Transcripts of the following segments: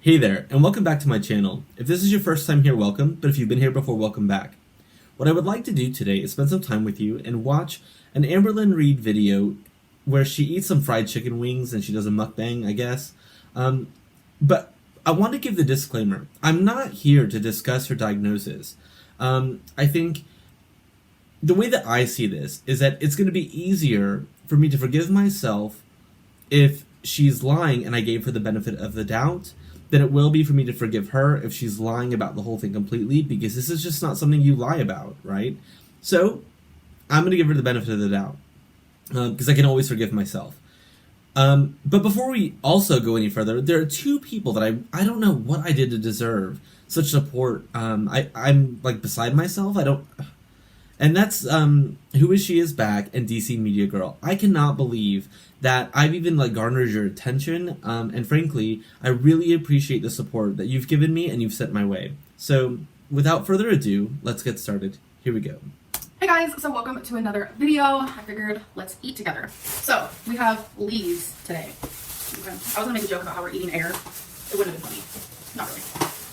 Hey there, and welcome back to my channel. If this is your first time here, welcome, but if you've been here before, welcome back. What I would like to do today is spend some time with you and watch an Amberlynn Reed video where she eats some fried chicken wings and she does a mukbang, I guess. But I want to give the disclaimer. I'm not here to discuss her diagnosis. I think the way that I see this is that it's going to be easier for me to forgive myself if she's lying and I gave her the benefit of the doubt than it will be for me to forgive her if she's lying about the whole thing completely, because this is just not something you lie about, right? So I'm going to give her the benefit of the doubt because I can always forgive myself. But before we also go any further, there are two people that I don't know what I did to deserve such support. I'm like beside myself. And that's Who Is She Is Back and DC Media Girl. I cannot believe that I've even like garnered your attention, and frankly, I really appreciate the support that you've given me and you've sent my way. So without further ado, let's get started. Here we go. Hey guys, so welcome to another video. I figured let's eat together. So we have Lee's today. Okay. I was gonna make a joke about how we're eating air. It wouldn't have been funny. Not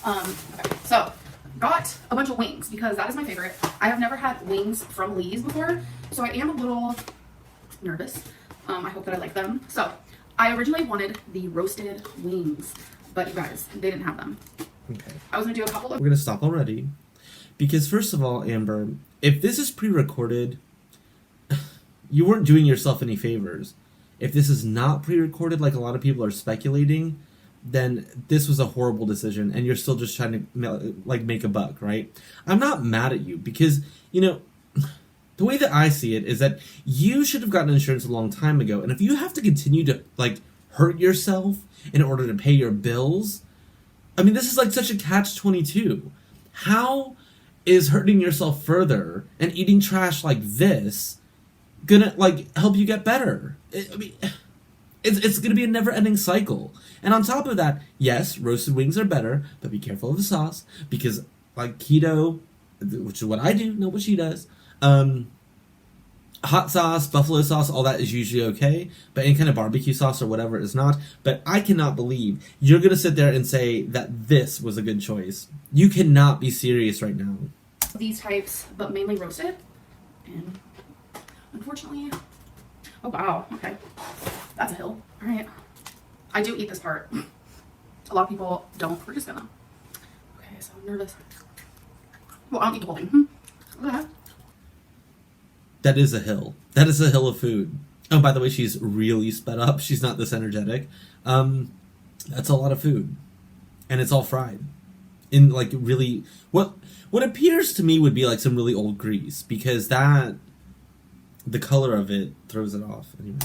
really. Okay. So got a bunch of wings because that is my favorite. I have never had wings from Lee's before, so I am a little nervous. I hope that I like them. So I originally wanted the roasted wings, but you guys, they didn't have them. Okay. I was gonna do a couple of... We're gonna stop already. Because first of all, Amber, if this is pre-recorded, you weren't doing yourself any favors. If this is not pre-recorded, like a lot of people are speculating, then this was a horrible decision, and you're still just trying to like make a buck, right? I'm not mad at you because, you know, the way that I see it is that you should have gotten insurance a long time ago, and if you have to continue to like hurt yourself in order to pay your bills, I mean, this is like such a catch-22. How is hurting yourself further and eating trash like this gonna like help you get better? It's gonna be a never-ending cycle. And on top of that, yes, roasted wings are better, but be careful of the sauce because like keto, which is what I do, not what she does. Hot sauce, buffalo sauce, all that is usually okay, but any kind of barbecue sauce or whatever is not. But I cannot believe you're gonna sit there and say that this was a good choice. You cannot be serious right now. These types, but mainly roasted. And unfortunately, oh wow, okay, that's a hill. All right, I do eat this part. A lot of people don't. We're just gonna. Okay, so I'm nervous. Well, I don't eat the whole thing. Go ahead. That is a hill. That is a hill of food. Oh, by the way, she's really sped up. She's not this energetic. That's a lot of food, and it's all fried in like really what appears to me would be like some really old grease, because the color of it throws it off. Anyway.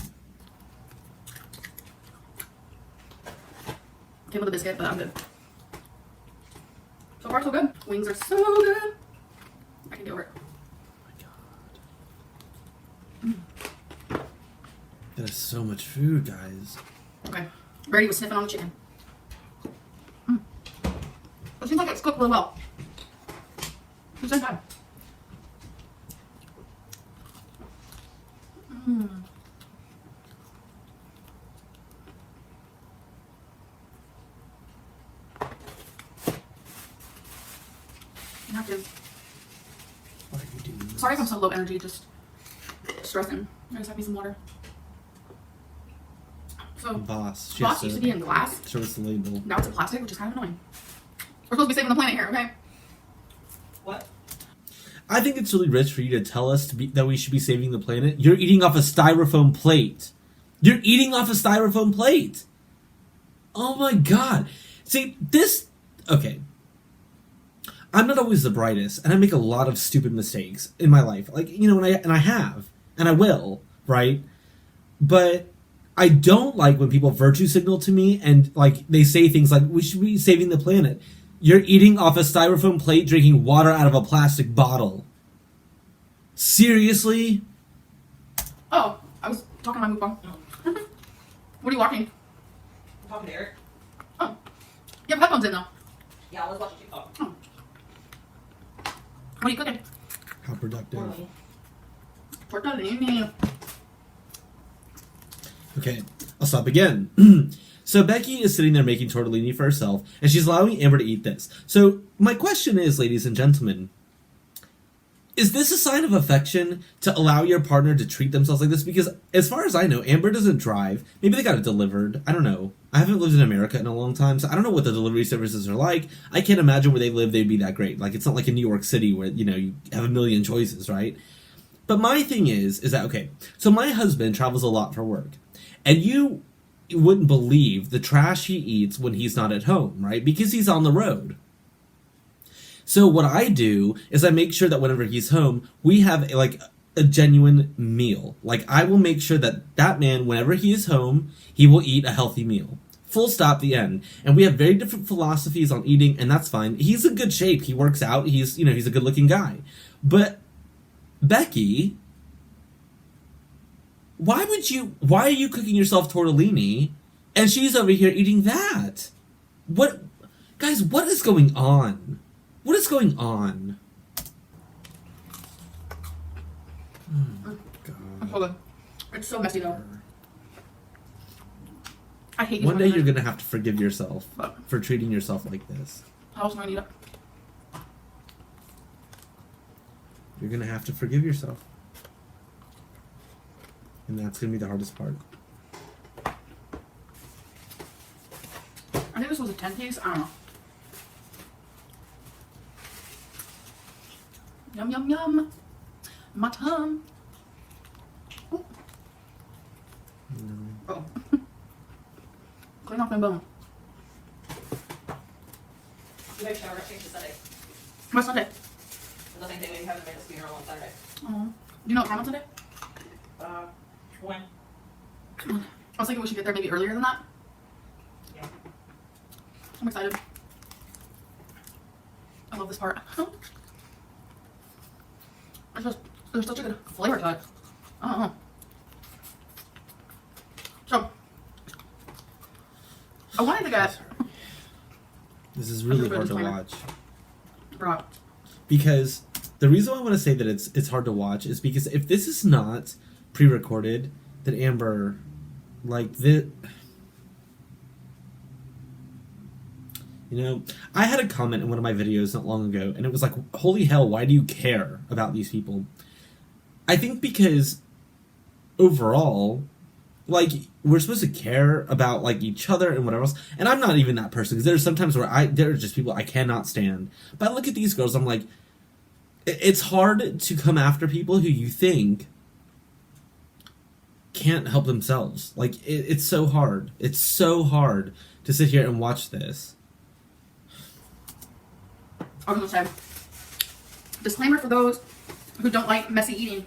Came with a biscuit, but I'm good. So far, so good. Wings are so good. I can get over it. That is so much food, guys. Okay. Brady was sniffing on the chicken. It seems like it's cooked really well. It's not bad. Napkins. Why are you doing this? Sorry if I'm so low energy, just stressing. I just have me some water. So, Boss used to be in glass. Show us the label. Now it's in plastic, which is kind of annoying. We're supposed to be saving the planet here, okay? What? I think it's really rich for you to tell us that we should be saving the planet. You're eating off a styrofoam plate. You're eating off a styrofoam plate. Oh my god. See, this... Okay. I'm not always the brightest, and I make a lot of stupid mistakes in my life. Like, you know, and I have. And I will, right? But I don't like when people virtue signal to me and, like, they say things like, we should be saving the planet. You're eating off a styrofoam plate, drinking water out of a plastic bottle. Seriously? Oh, I was talking to my mukbang. What are you watching? I'm talking to Eric. Oh. You have headphones in, though. Yeah, let's watch it. Oh. What are you cooking? How productive. Tortellini. Okay, I'll stop again. So Becky is sitting there making tortellini for herself, and she's allowing Amber to eat this. So my question is, ladies and gentlemen, is this a sign of affection to allow your partner to treat themselves like this? Because as far as I know, Amber doesn't drive. Maybe they got it delivered. I don't know. I haven't lived in America in a long time, so I don't know what the delivery services are like. I can't imagine where they live they'd be that great. Like, it's not like in New York City where, you have a million choices, right? But my thing is that, okay, so my husband travels a lot for work. And you wouldn't believe the trash he eats when he's not at home, right? Because he's on the road. So what I do is I make sure that whenever he's home, we have a genuine meal. Like, I will make sure that man, whenever he is home, he will eat a healthy meal. Full stop, the end. And we have very different philosophies on eating, and that's fine. He's in good shape. He works out. He's a good-looking guy. But Becky, why are you cooking yourself tortellini and she's over here eating that? Guys, what is going on? What is going on? Oh, God. Hold on. It's so messy though. I hate One day you're gonna have to forgive yourself What? for treating yourself like this. How else am I gonna eat it? You're gonna have to forgive yourself. And that's gonna be the hardest part. I think this was a 10-piece. I don't know. Yum, yum, yum. My tongue. Ooh. No. Oh. Clean off my bone. You guys shower, change to Sunday. What's Sunday? The same day we have the Vegas funeral on Saturday. Oh. Do you know what time on Sunday? When? I was thinking we should get there maybe earlier than that. Yeah. I'm excited. I love this part. There's such a good flavor to it. I don't know. So, I wanted to get... This is really hard to watch. Bro. Because the reason why I want to say that it's hard to watch is because if this is not pre-recorded, then Amber, I had a comment in one of my videos not long ago, and it was like, holy hell, why do you care about these people? I think because overall, we're supposed to care about, each other and whatever else, and I'm not even that person, because there's sometimes where there are just people I cannot stand. But I look at these girls, I'm like, it's hard to come after people who you think can't help themselves. It's so hard. It's so hard to sit here and watch this. I was gonna say, disclaimer for those who don't like messy eating,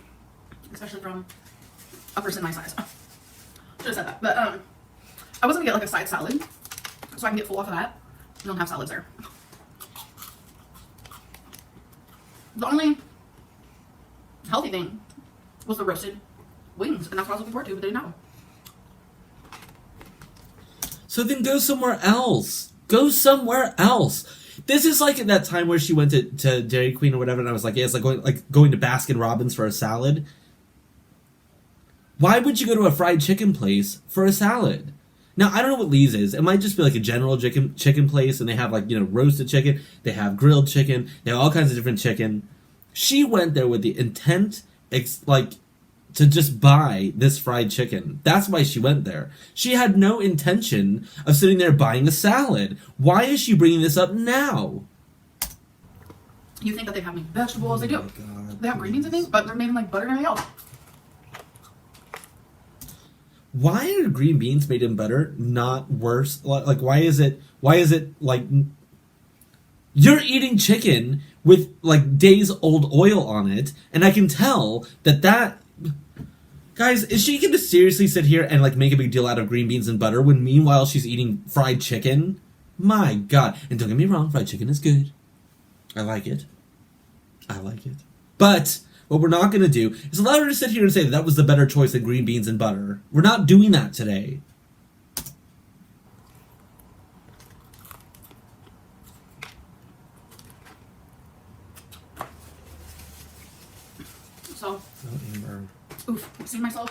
especially from a person my size. Should have said that. But I was gonna get a side salad so I can get full off of that. We don't have salads there. The only healthy thing was the roasted wings, and that's what I was looking forward to, but they didn't have them. So then go somewhere else. Go somewhere else. This is like at that time where she went to Dairy Queen or whatever, and I was like, yeah, it's like going to Baskin Robbins for a salad. Why would you go to a fried chicken place for a salad? Now, I don't know what Lee's is. It might just be a general chicken place, and they have roasted chicken, they have grilled chicken, they have all kinds of different chicken. She went there with the intent, to just buy this fried chicken. That's why she went there. She had no intention of sitting there buying a salad. Why is she bringing this up now? You think that they have any vegetables? They do. God, They have green beans, I think, but they're made in butter and everything else. Why are green beans made in butter not worse? Why is it you're eating chicken with days old oil on it, and I can tell that guys, is she gonna seriously sit here and make a big deal out of green beans and butter when meanwhile she's eating fried chicken? My God. And don't get me wrong, fried chicken is good. I like it. But what we're not gonna do is allow her to sit here and say that was the better choice than green beans and butter. We're not doing that today. So, Oh, Amber. oof, seeing myself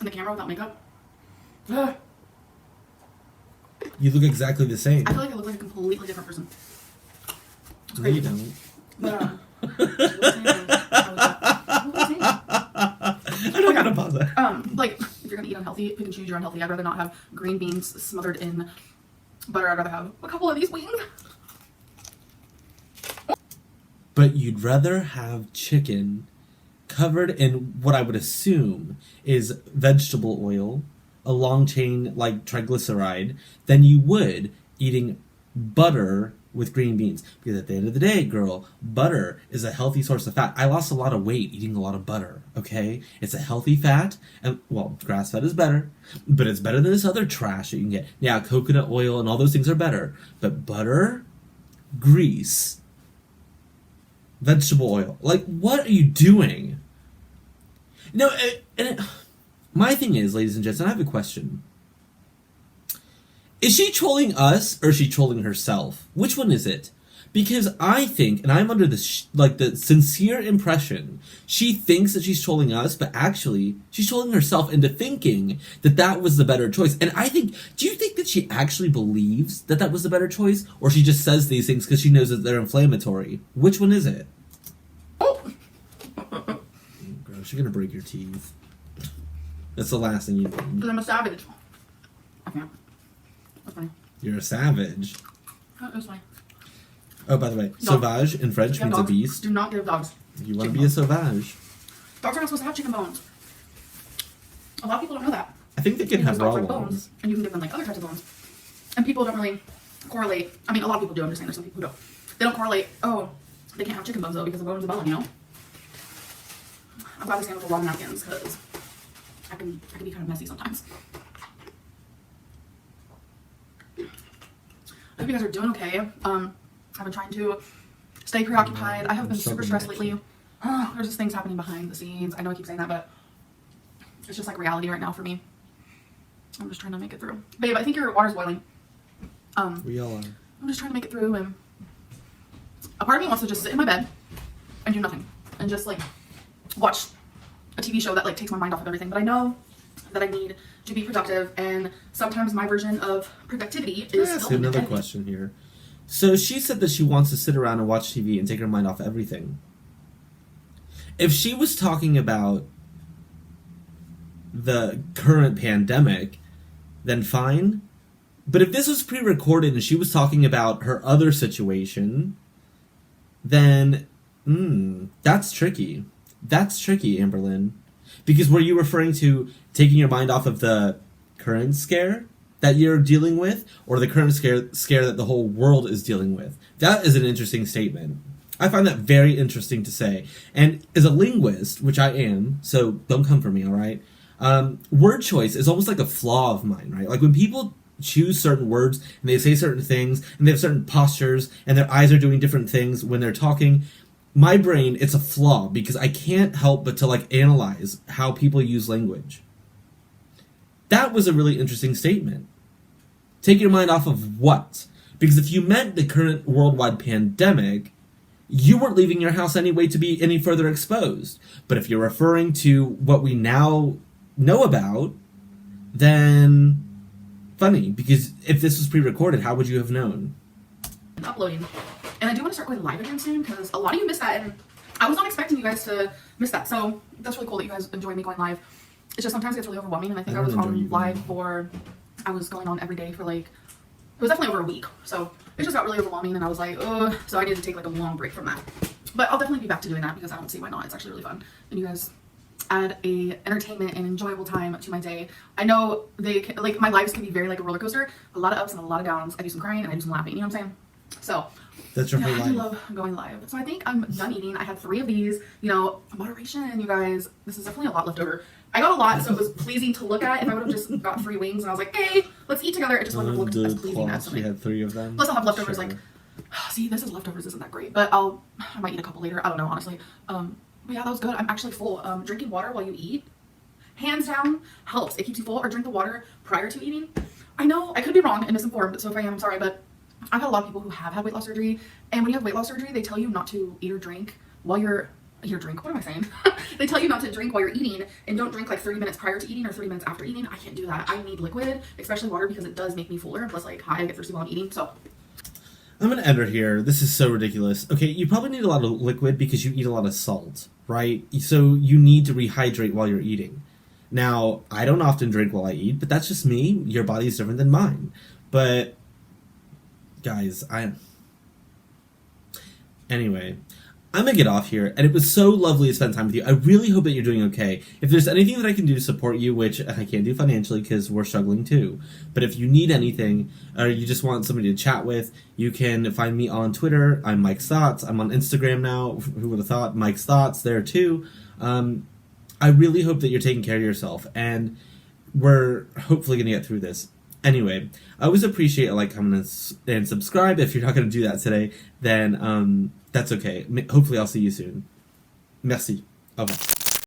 in the camera without makeup. Ugh. You look exactly the same. I feel like I look like a completely different person. It's No, you crazy. don't. But, what was I saying? I don't gotta pause that. Like, if you're gonna eat unhealthy, pick and choose your unhealthy. I'd rather not have green beans smothered in butter. I'd rather have a couple of these wings. But you'd rather have chicken covered in what I would assume is vegetable oil, a long chain like triglyceride, than you would eating butter with green beans. Because at the end of the day, girl, butter is a healthy source of fat. I lost a lot of weight eating a lot of butter, okay? It's a healthy fat, and, well, grass fed is better, but it's better than this other trash that you can get. Yeah, coconut oil and all those things are better, but butter, grease, vegetable oil, like, what are you doing? No, my thing is, ladies and gents, and I have a question. Is she trolling us, or is she trolling herself? Which one is it? Because I think, and I'm under this, the sincere impression, she thinks that she's trolling us, but actually, she's trolling herself into thinking that that was the better choice. And I think, do you think that she actually believes that that was the better choice? Or she just says these things because she knows that they're inflammatory? Which one is it? Oh! Gross, you're gonna break your teeth. That's the last thing you think. Because I'm a savage. I can't. That's funny. You're a savage. That's funny. Oh, by the way, Dog. sauvage in French Yeah, means a dogs. beast. Do not give dogs. You want to chicken be a bones. sauvage. Dogs are not supposed to have chicken bones. A lot of people don't know that. I think they can have Because raw dogs like ones. and you can give them like other types of bones. And people don't really correlate. I mean, a lot of people do. I'm just saying there's some people who don't. They don't correlate. Oh, they can't have chicken bones though because the bone's a bone, you know. I'm glad they stand with a lot of napkins because I can be kind of messy sometimes. I hope you guys are doing okay. I've been trying to stay preoccupied. I have been super stressed lately. There's just things happening behind the scenes. I know I keep saying that, but it's just like reality right now for me. I'm just trying to make it through. Babe, I think your water's boiling. We all are. I'm just trying to make it through, and a part of me wants to just sit in my bed and do nothing and just like watch a TV show that like takes my mind off of everything. But I know that I need to be productive, and sometimes my version of productivity Can I is ask still you another editing. question here? So she said that she wants to sit around and watch TV and take her mind off everything. If she was talking about the current pandemic, then fine. But if this was pre-recorded and she was talking about her other situation, then that's tricky. That's tricky, Amberlynn. Because were you referring to taking your mind off of the current scare that you're dealing with, or the current scare that the whole world is dealing with? That is an interesting statement. I find that very interesting to say. And as a linguist, which I am, so don't come for me, all right? Word choice is almost like a flaw of mine, right? Like when people choose certain words and they say certain things and they have certain postures and their eyes are doing different things when they're talking, my brain, it's a flaw because I can't help but to like analyze how people use language. That was a really interesting statement. Take your mind off of what? Because if you meant the current worldwide pandemic, you weren't leaving your house anyway to be any further exposed. But if you're referring to what we now know about, then funny, because if this was pre-recorded, how would you have known? Uploading. And I do want to start going live again soon because a lot of you missed that, and I was not expecting you guys to miss that. So that's really cool that you guys enjoy me going live. It's just sometimes it gets really overwhelming, and I think I don't was enjoy you on going live live. for, I was going on every day for like, it was definitely over a week. So it just got really overwhelming, and I was like, ugh. So I needed to take like a long break from that. But I'll definitely be back to doing that because I don't see why not. It's actually really fun, and you guys add a entertainment and enjoyable time to my day. I know they can, like my lives can be very like a roller coaster, a lot of ups and a lot of downs. I do some crying and I do some laughing. You know what I'm saying? So That's your yeah, whole I do life. love going live. So I think I'm done eating. I had 3 of these. You know, moderation, you guys. This is definitely a lot left over. I got a lot, so it was pleasing to look at. If I would have just got 3 wings and I was like, hey, let's eat together, it just wouldn't have looked as pleasing as She something. had 3 of them. Plus I'll have leftovers Sure. like, see, this is leftovers isn't that great, but I might eat a couple later. I don't know, honestly. But yeah, that was good. I'm actually full. Drinking water while you eat, hands down, helps. It keeps you full. Or drink the water prior to eating. I know I could be wrong and misinformed, so if I am, I'm sorry, but I've had a lot of people who have had weight loss surgery, and when you have weight loss surgery, they tell you not to eat or drink while you're your drink. What am I saying? They tell you not to drink while you're eating, and don't drink like 30 minutes prior to eating or 30 minutes after eating. I can't do that. I need liquid, especially water, because it does make me fuller. And plus, like, I get thirsty while I'm eating. So I'm gonna end her here. This is so ridiculous. Okay, you probably need a lot of liquid because you eat a lot of salt, right? So you need to rehydrate while you're eating. Now, I don't often drink while I eat, but that's just me. Your body is different than mine. But, guys, Anyway, I'm gonna get off here, and it was so lovely to spend time with you. I really hope that you're doing okay. If there's anything that I can do to support you, which I can't do financially because we're struggling too, but if you need anything, or you just want somebody to chat with, you can find me on Twitter. I'm Mike's Thoughts. I'm on Instagram now. Who would have thought? Mike's Thoughts there too. I really hope that you're taking care of yourself, and we're hopefully gonna get through this. Anyway, I always appreciate a like, comment, and subscribe. If you're not going to do that today, then that's okay. Hopefully I'll see you soon. Merci. Au revoir.